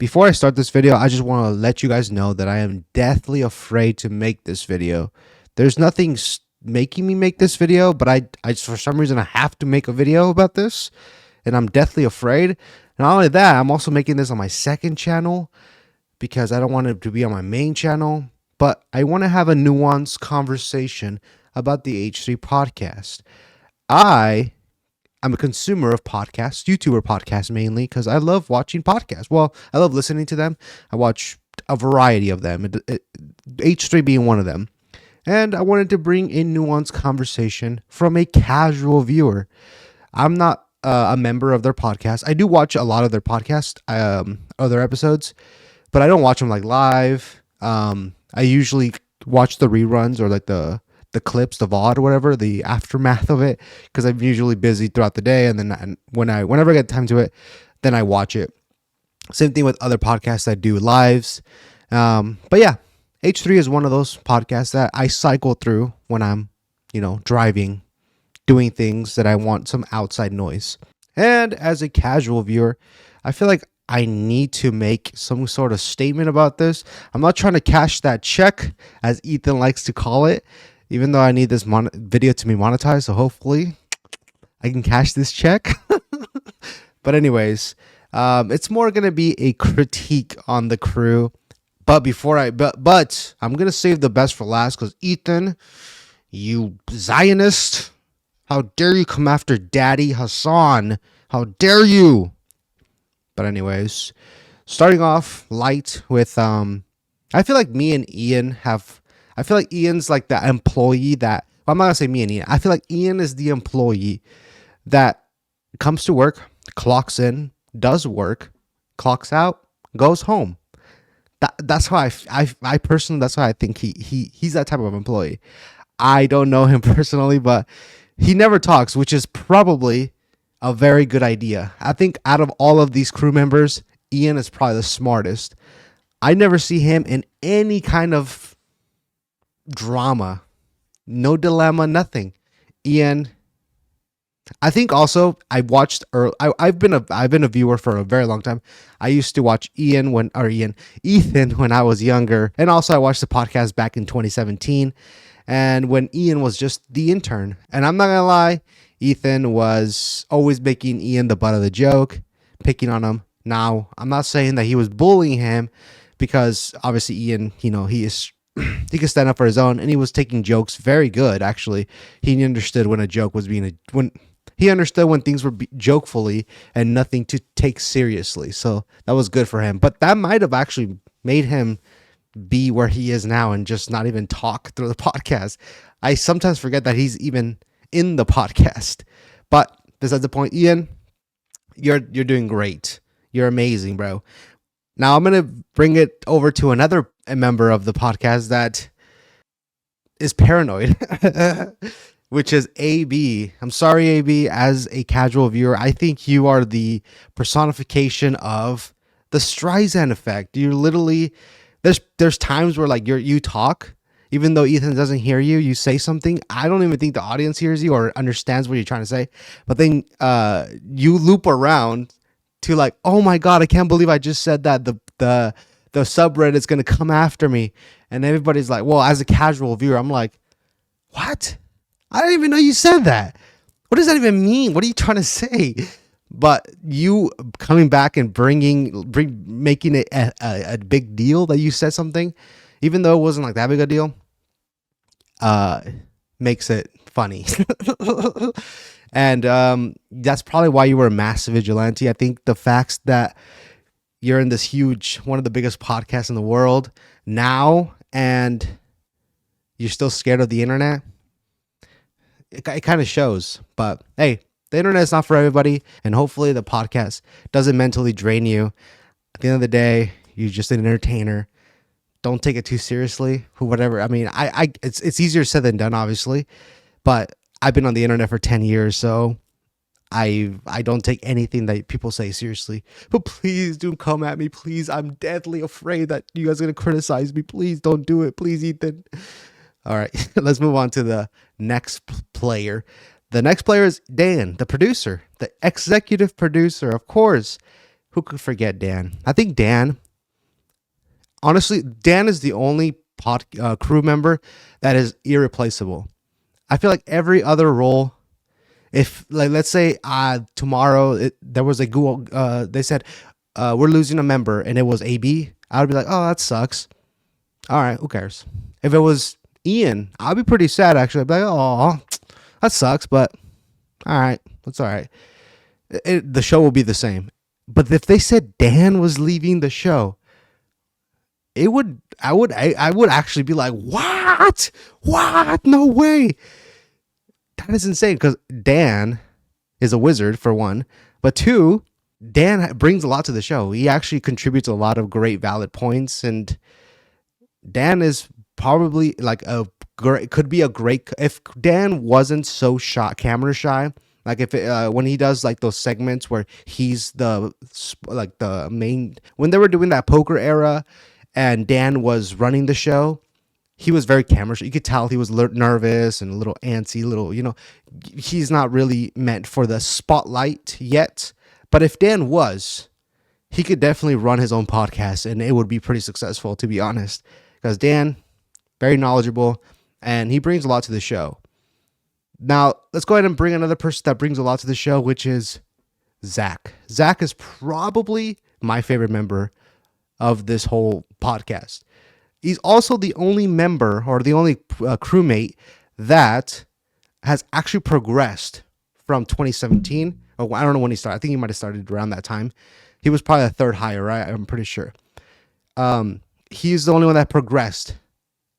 Before I start this video, I just want to let you guys know that I am deathly afraid to make this video. There's nothing making me make this video, but I just, for some reason, I have to make a video about this, and I'm deathly afraid. And not only that, I'm also making this on my second channel because I don't want it to be on my main channel, but I want to have a nuanced conversation about the H3 podcast. I'm a consumer of podcasts, YouTuber podcasts mainly, because I love watching podcasts. Well, I love listening to them. I watch a variety of them, H3 being one of them. And I wanted to bring in nuanced conversation from a casual viewer. I'm not a member of their podcast. I do watch a lot of their podcast, other episodes, but I don't watch them like live. I usually watch the reruns or like the clips, the VOD or whatever, the aftermath of it, because I'm usually busy throughout the day, and then whenever I get time to it, then I watch it. Same thing with other podcasts I do lives. But yeah, H3 is one of those podcasts that I cycle through when I'm, driving, doing things that I want some outside noise. And as a casual viewer, I feel like I need to make some sort of statement about this. I'm not trying to cash that check, as Ethan likes to call it, even though I need this video to be monetized, so hopefully I can cash this check. But anyways, it's more going to be a critique on the crew. But but I'm going to save the best for last, because Ethan, you Zionist, how dare you come after Daddy Hassan? How dare you? But anyways, starting off light with, I feel like me and Ian I feel like Ian's like the employee that, well, I'm not going to say me and Ian. I feel like Ian is the employee that comes to work, clocks in, does work, clocks out, goes home. That's how I personally, that's why I think he's that type of employee. I don't know him personally, but he never talks, which is probably a very good idea. I think out of all of these crew members, Ian is probably the smartest. I never see him in any kind of drama, no dilemma, nothing. Ian, I think also I've been a viewer for a very long time. I used to watch Ethan when I was younger, and also I watched the podcast back in 2017, and when Ian was just the intern. And I'm not gonna lie, Ethan was always making Ian the butt of the joke, picking on him. Now, I'm not saying that he was bullying him, because obviously Ian, he could stand up for his own, and he was taking jokes very good. Actually, he understood when a joke was he understood when things were jokefully and nothing to take seriously. So that was good for him. But that might have actually made him be where he is now and just not even talk through the podcast. I sometimes forget that he's even in the podcast. But besides the point, Ian, you're doing great. You're amazing, bro. Now I'm going to bring it over to another member of the podcast that is paranoid, which is AB. I'm sorry, AB, as a casual viewer, I think you are the personification of the Streisand effect. You're literally, there's times where like you talk, even though Ethan doesn't hear you, you say something. I don't even think the audience hears you or understands what you're trying to say. But then you loop around to like, oh my God, I can't believe I just said that. The subreddit's going to come after me. And everybody's like, well, as a casual viewer, I'm like, what? I didn't even know you said that. What does that even mean? What are you trying to say? But you coming back and making it a big deal that you said something, even though it wasn't like that big a deal, makes it funny. And that's probably why you were a massive vigilante. I think the facts that you're in this huge, one of the biggest podcasts in the world now, and you're still scared of the internet, it kind of shows. But hey, the internet is not for everybody, and hopefully the podcast doesn't mentally drain you. At the end of the day, you're just an entertainer. Don't take it too seriously. Whatever. I mean, it's easier said than done, obviously, but I've been on the internet for 10 years, so I don't take anything that people say seriously. But please don't come at me. Please, I'm deadly afraid that you guys are going to criticize me. Please don't do it. Please, Ethan. All right, let's move on to the next player. The next player is Dan, the producer, the executive producer. Of course, Who could forget Dan? I think Dan, honestly, Dan is the only crew member that is irreplaceable. I feel like every other role, if like let's say tomorrow there was a Google, they said we're losing a member and it was AB, I would be like, oh, that sucks. All right, who cares? If it was Ian, I'd be pretty sad actually. I'd be like, oh, that sucks, but all right, that's all right. The show will be the same. But if they said Dan was leaving the show, I would actually be like, what? What? No way. That is insane because Dan is a wizard for one, but two, Dan brings a lot to the show. He actually contributes a lot of great valid points, and Dan is probably like a great, could be a great, if Dan wasn't so camera shy, like if when he does like those segments where he's like the main, when they were doing that poker era and Dan was running the show, he was very camera shy. You could tell he was nervous and a little antsy, he's not really meant for the spotlight yet. But if Dan was, he could definitely run his own podcast and it would be pretty successful, to be honest. Because Dan, very knowledgeable, and he brings a lot to the show. Now, let's go ahead and bring another person that brings a lot to the show, which is Zach. Zach is probably my favorite member of this whole podcast. He's also the only member or the only crewmate that has actually progressed from 2017. Oh, I don't know when he started. I think he might have started around that time. He was probably a third hire, right? I'm pretty sure. He's the only one that progressed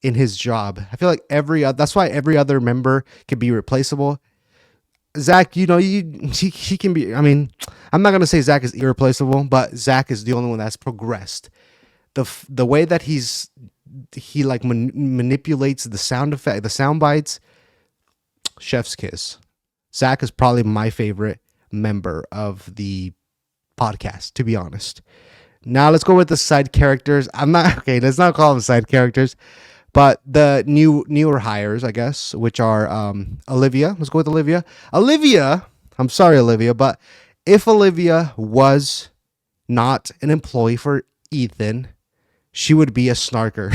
in his job. I feel like that's why every other member can be replaceable. Zach, he can be. I mean, I'm not gonna say Zach is irreplaceable, but Zach is the only one that's progressed. The way that he manipulates the sound effect, the sound bites, chef's kiss. Zach is probably my favorite member of the podcast, to be honest. Now let's go with the side characters. Let's not call them side characters, but the newer hires, I guess, which are Olivia. Let's go with Olivia. Olivia, I'm sorry, Olivia, but if Olivia was not an employee for Ethan, she would be a snarker.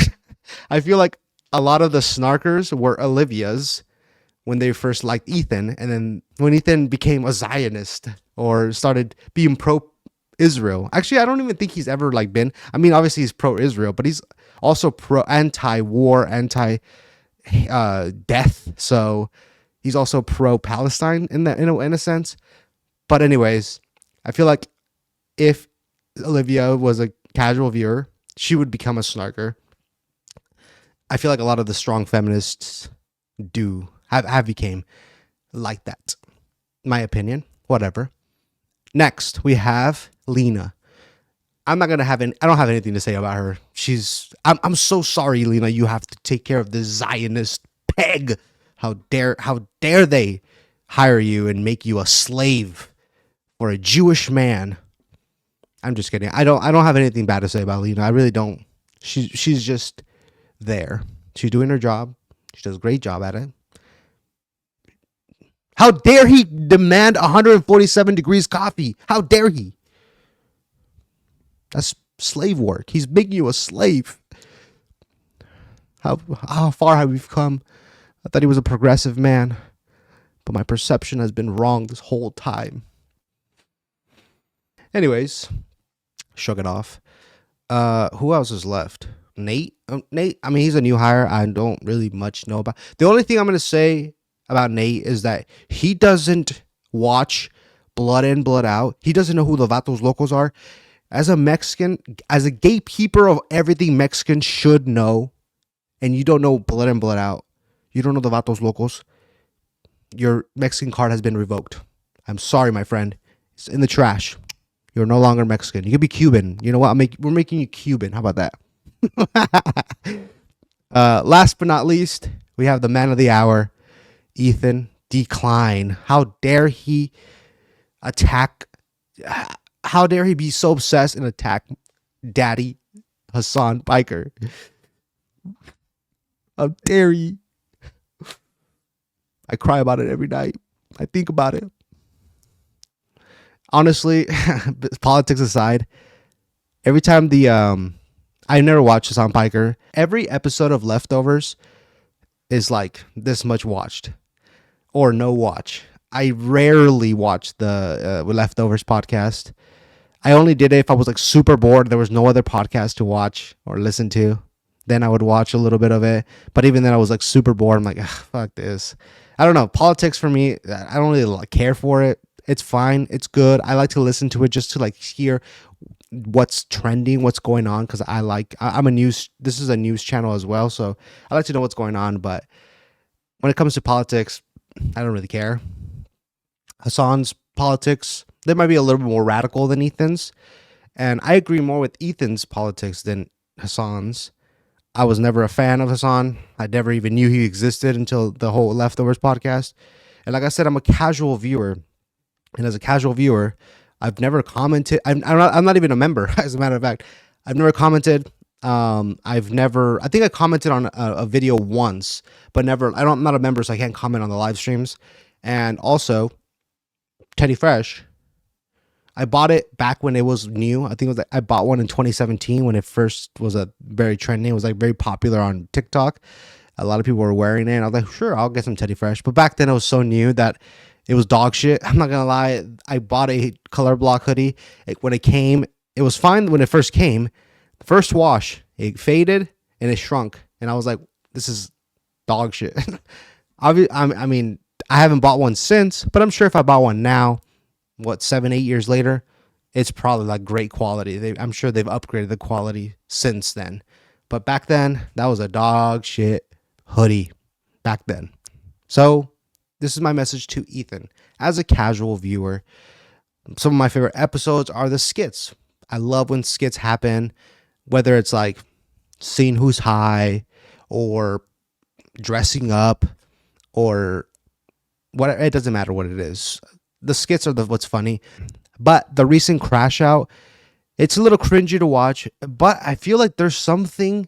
I feel like a lot of the snarkers were Olivia's when they first liked Ethan, and then when Ethan became a Zionist or started being pro-Israel. Actually, I don't even think he's ever been. I mean, obviously he's pro-Israel, but he's also anti-war, anti-death. So he's also pro-Palestine in a sense. But anyways, I feel like if Olivia was a casual viewer, she would become a snarker. I feel like a lot of the strong feminists have became like that. My opinion, whatever. Next, we have Lena. I don't have anything to say about her. I'm so sorry, Lena. You have to take care of this Zionist peg. How dare they hire you and make you a slave for a Jewish man? I'm just kidding. I don't have anything bad to say about Lena. I really don't. She's just there. She's doing her job. She does a great job at it. How dare he demand 147 degrees coffee? How dare he? That's slave work. He's making you a slave. How far have we come? I thought he was a progressive man, but my perception has been wrong this whole time. Anyways, shrug it off. Who else is left? Nate. Nate. I mean, he's a new hire. I don't really much know about. The only thing I'm gonna say about Nate is that he doesn't watch Blood In, Blood Out. He doesn't know who the Vatos Locos are. As a Mexican, as a gatekeeper of everything Mexicans should know, and you don't know Blood In, Blood Out, you don't know the Vatos Locos, your Mexican card has been revoked. I'm sorry, my friend. It's in the trash. You're no longer Mexican. You could be Cuban. You know what? We're making you Cuban. How about that? Last but not least, we have the man of the hour, Ethan Kleins. How dare he attack? How dare he be so obsessed and attack Daddy Hassan Biker? How dare he? I cry about it every night. I think about it. Honestly, politics aside, every time I never watched Hassan Piker. Every episode of Leftovers is like this much watched or no watch. I rarely watch the Leftovers podcast. I only did it if I was like super bored. There was no other podcast to watch or listen to. Then I would watch a little bit of it. But even then, I was like super bored. I'm like, fuck this. I don't know. Politics for me, I don't really like, care for it. It's fine. It's good. I like to listen to it just to like hear what's trending, what's going on. Because I'm a news. This is a news channel as well, so I like to know what's going on. But when it comes to politics, I don't really care. Hassan's politics, they might be a little bit more radical than Ethan's. And I agree more with Ethan's politics than Hassan's. I was never a fan of Hassan. I never even knew he existed until the whole Leftovers podcast. And like I said, I'm a casual viewer. And as a casual viewer, I've never commented. I'm not even a member, as a matter of fact. I've never commented. I think I commented on a video once, but never, I'm not a member, so I can't comment on the live streams. And also, Teddy Fresh, I bought it back when it was new. I think it was like, I bought one in 2017 when it first was a very trending. It was like very popular on TikTok. A lot of people were wearing it. And I was like, sure, I'll get some Teddy Fresh. But back then it was so new that it was dog shit. I'm not gonna lie. I bought a color block hoodie. When it came, it was fine when it first came. The first wash, it faded and it shrunk. And I was like, this is dog shit. I mean, I haven't bought one since, but I'm sure if I bought one now, 7-8 years later, it's probably like great quality. I'm sure they've upgraded the quality since then. But back then, that was a dog shit hoodie back then. So this is my message to Ethan. As a casual viewer, some of my favorite episodes are the skits. I love when skits happen, whether it's like seeing who's high or dressing up or whatever. It doesn't matter what it is. The skits are what's funny. But the recent Crashout, it's a little cringy to watch, but I feel like there's something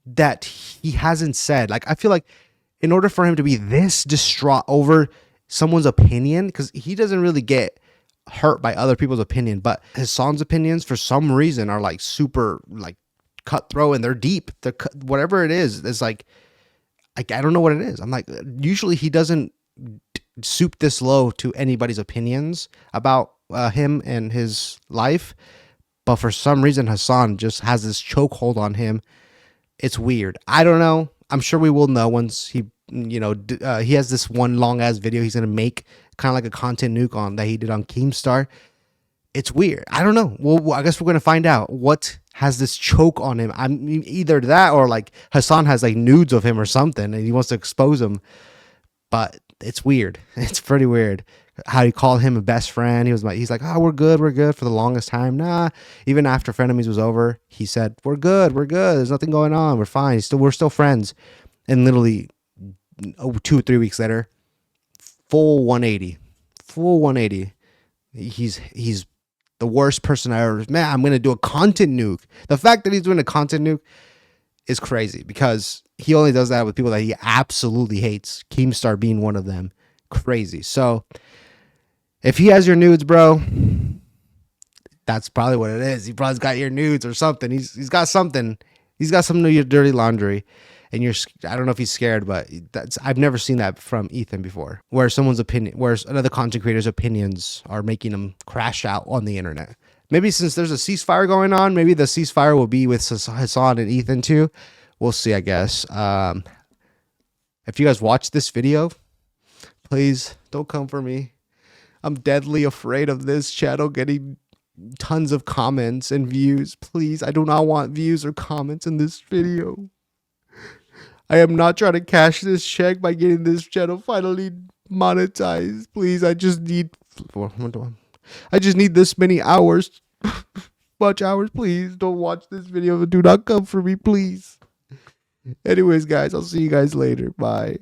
that he hasn't said. Like, I feel like in order for him to be this distraught over someone's opinion, because he doesn't really get hurt by other people's opinion, but his son's opinions for some reason are like super like cutthroat and they're deep. Whatever it is, it's like, I don't know what it is. I'm like, usually he doesn't stoop this low to anybody's opinions about him and his life, but for some reason Hassan just has this chokehold on him. It's weird. I don't know. I'm sure we will know once he has this one long ass video he's gonna make, kind of like a content nuke on that he did on Keemstar. It's weird. I don't know. Well, I guess we're gonna find out what has this choke on him. I'm either that or like Hassan has like nudes of him or something and he wants to expose him. But it's weird. It's pretty weird how he called him a best friend. He's like, oh, we're good for the longest time. Nah, even after Frenemies was over, he said, we're good. There's nothing going on. We're fine. We're still friends. And literally 2 or 3 weeks later, full 180. He's the worst person I ever. Man, I'm gonna do a content nuke. The fact that he's doing a content nuke is crazy because he only does that with people that he absolutely hates. Keemstar being one of them. Crazy. So if he has your nudes, bro, that's probably what it is. He probably's got your nudes or something. He's got something. He's got some of your dirty laundry. And I don't know if he's scared, but I've never seen that from Ethan before, where another content creator's opinions are making him crash out on the internet. Maybe since there's a ceasefire going on, maybe the ceasefire will be with Hassan and Ethan too. We'll see, I guess. If you guys watch this video, please don't come for me. I'm deadly afraid of this channel getting tons of comments and views. Please, I do not want views or comments in this video. I am not trying to cash this check by getting this channel finally monetized. Please, I just need this many hours. Much hours, please. Don't watch this video. Do not come for me, please. Anyways, guys, I'll see you guys later. Bye.